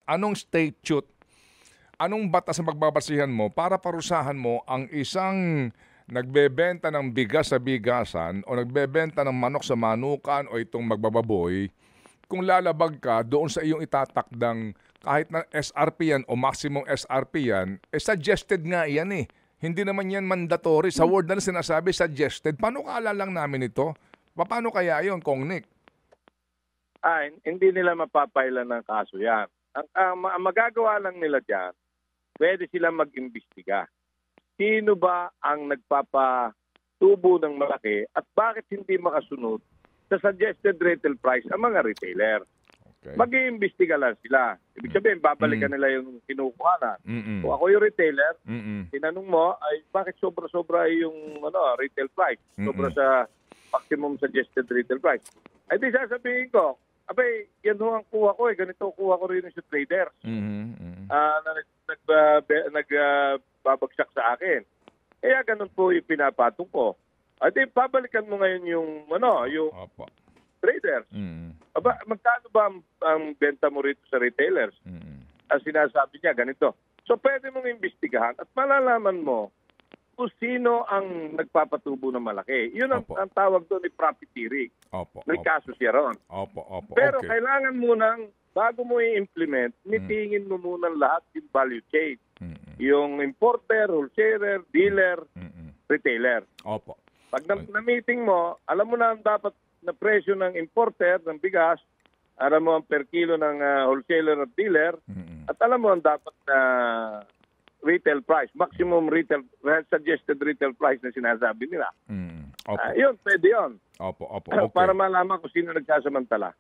anong statute, anong batas ang pagbabasihan mo para parusahan mo ang isang nagbebenta ng bigas sa bigasan o nagbebenta ng manok sa manukan o itong magbababoy kung lalabag ka doon sa iyong itatakdang kahit na SRP yan o maximum SRP yan, suggested nga yan eh. Hindi naman yan mandatory. Sa word na sinasabi, suggested. Paano kaalalang namin ito? Paano kaya yun, Kong Nick? Hindi nila mapapailan ng kaso yan. Ang magagawa lang nila dyan, pwede silang mag-imbestiga. Sino ba ang nagpapatubo ng malaki at bakit hindi makasunod sa suggested retail price ang mga retailer? Okay. Mag-iimbestiga lang sila. Ibig sabihin, babalikan nila yung kinukuhanan. Kung ako yung retailer, tinanong mo, ay bakit sobra-sobra yung retail price? Sobra sa maximum suggested retail price. Ay di sasabihin ko, abay, yan ho ang kuha ko eh. Ganito kuha ko rin sa traders. Na nagbabagsak sa akin. Kaya ganun po yung pinapatong ko. At babalikan mo ngayon yung traders. Aba, magkano ba ang benta mo rito sa retailers? Ang sinasabi niya, ganito. So, pwede mong imbestigahan at malalaman mo kung sino ang nagpapatubo ng malaki. Yun ang tawag doon ni profiteering. May kaso siya ron. Pero kailangan munang, bago mo i-implement, mitingin mo muna lahat yung value chain. Yung importer, wholesaler, dealer, retailer. Pag na-meeting mo, alam mo na ang dapat na presyo ng importer ng bigas, alam mo ang per kilo ng wholesaler at dealer, at alam mo ang dapat na retail price, maximum retail, suggested retail price na sinasabi nila. Yun, pwede yun. Para malaman kung sino nagsasamantala.